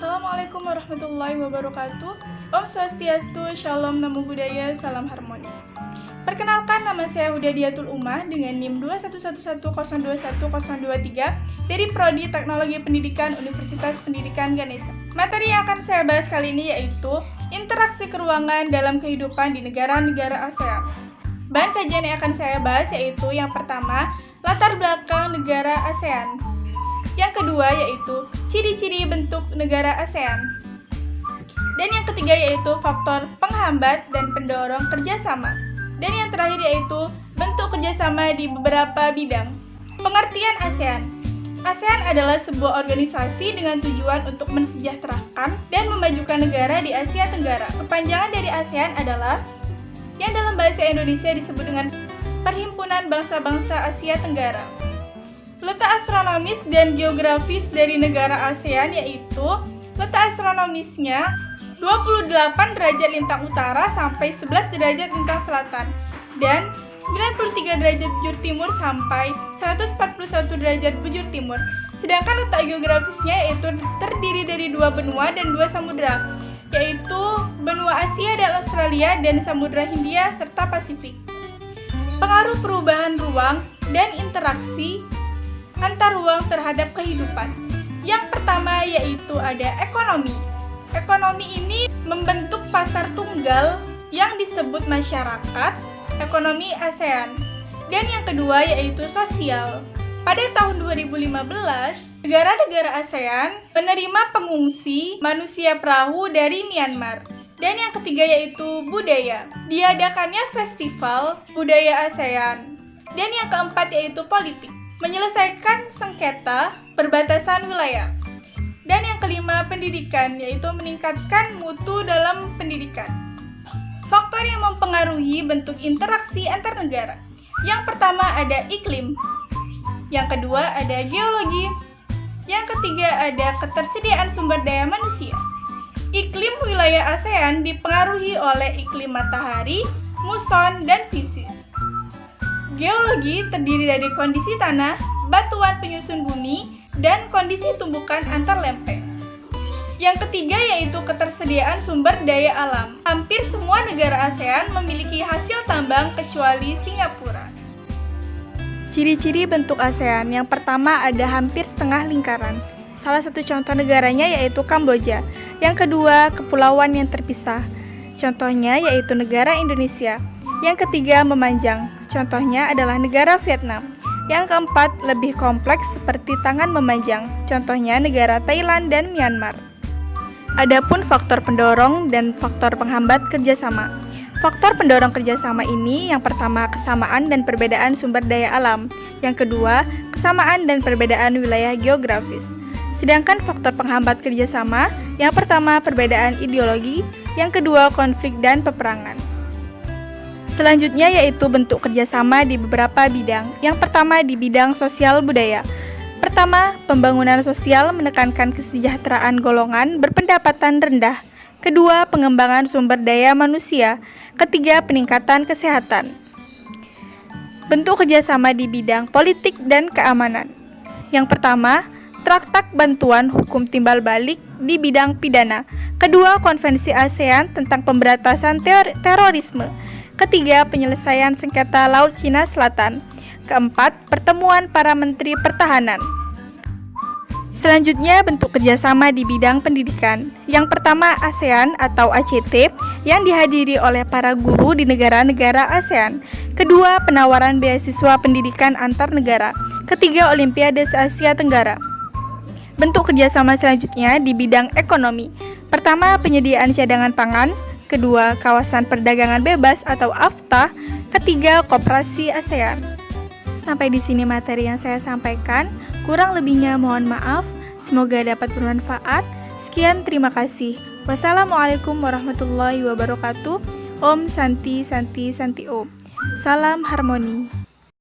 Assalamualaikum warahmatullahi wabarakatuh. Om Swastiastu, Shalom, Namo Buddhaya, Salam Harmoni. Perkenalkan, nama saya Hudadiatul Ummah dengan NIM 21110210023 dari Prodi Teknologi Pendidikan Universitas Pendidikan Ganesha. Materi yang akan saya bahas kali ini yaitu interaksi keruangan dalam kehidupan di negara-negara ASEAN. Bahan kajian yang akan saya bahas yaitu yang pertama, latar belakang negara ASEAN. Yang kedua yaitu ciri-ciri bentuk negara ASEAN. Dan yang ketiga yaitu faktor penghambat dan pendorong kerjasama. Dan yang terakhir yaitu bentuk kerjasama di beberapa bidang. Pengertian ASEAN. ASEAN adalah sebuah organisasi dengan tujuan untuk mensejahterakan dan memajukan negara di Asia Tenggara. Kepanjangan dari ASEAN adalah yang dalam bahasa Indonesia disebut dengan Perhimpunan Bangsa-Bangsa Asia Tenggara. Letak astronomis dan geografis dari negara ASEAN yaitu letak astronomisnya 28 derajat lintang utara sampai 11 derajat lintang selatan dan 93 derajat bujur timur sampai 141 derajat bujur timur. Sedangkan letak geografisnya yaitu terdiri dari 2 benua dan 2 samudra, yaitu benua Asia dan Australia dan Samudra Hindia serta Pasifik. Pengaruh perubahan ruang dan interaksi antar ruang terhadap kehidupan. Yang pertama yaitu ada ekonomi. Ekonomi ini membentuk pasar tunggal yang disebut masyarakat ekonomi ASEAN. Dan yang kedua yaitu sosial. Pada tahun 2015, negara-negara ASEAN menerima pengungsi manusia perahu dari Myanmar. Dan yang ketiga yaitu budaya. Diadakannya festival budaya ASEAN. Dan yang keempat yaitu politik. Menyelesaikan sengketa perbatasan wilayah. Dan yang kelima, pendidikan, yaitu meningkatkan mutu dalam pendidikan. Faktor yang mempengaruhi bentuk interaksi antar negara. Yang pertama ada iklim. Yang kedua ada geologi. Yang ketiga ada ketersediaan sumber daya manusia. Iklim wilayah ASEAN dipengaruhi oleh iklim matahari, muson, dan fisis. Geologi terdiri dari kondisi tanah, batuan penyusun bumi, dan kondisi tumbukan antar lempeng. Yang ketiga yaitu ketersediaan sumber daya alam. Hampir semua negara ASEAN memiliki hasil tambang kecuali Singapura. Ciri-ciri bentuk ASEAN. Yang pertama ada hampir setengah lingkaran. Salah satu contoh negaranya yaitu Kamboja. Yang kedua, kepulauan yang terpisah. Contohnya yaitu negara Indonesia. Yang ketiga, memanjang. Contohnya adalah negara Vietnam. Yang keempat, lebih kompleks seperti tangan memanjang. Contohnya negara Thailand dan Myanmar. Adapun faktor pendorong dan faktor penghambat kerjasama. Faktor pendorong kerjasama ini yang pertama kesamaan dan perbedaan sumber daya alam. Yang kedua, kesamaan dan perbedaan wilayah geografis. Sedangkan faktor penghambat kerjasama, yang pertama perbedaan ideologi, yang kedua konflik dan peperangan. Selanjutnya yaitu bentuk kerjasama di beberapa bidang. Yang pertama di bidang sosial budaya. Pertama, pembangunan sosial menekankan kesejahteraan golongan berpendapatan rendah. Kedua, pengembangan sumber daya manusia. Ketiga, peningkatan kesehatan. Bentuk kerjasama di bidang politik dan keamanan. Yang pertama, Traktat Bantuan Hukum Timbal Balik di bidang pidana. Kedua, Konvensi ASEAN tentang pemberantasan terorisme. Ketiga, penyelesaian sengketa Laut Cina Selatan. Keempat, pertemuan para menteri pertahanan. Selanjutnya, bentuk kerjasama di bidang pendidikan. Yang pertama, ASEAN atau ACT yang dihadiri oleh para guru di negara-negara ASEAN. Kedua, penawaran beasiswa pendidikan antar negara. Ketiga, Olimpiade se-Asia Tenggara. Bentuk kerjasama selanjutnya di bidang ekonomi. Pertama, penyediaan cadangan pangan. Kedua, kawasan perdagangan bebas atau AFTA. Ketiga, koperasi ASEAN. Sampai di sini materi yang saya sampaikan. Kurang lebihnya mohon maaf. Semoga dapat bermanfaat. Sekian, terima kasih. Wassalamualaikum warahmatullahi wabarakatuh. Om Santi Santi Santi Om. Salam harmoni.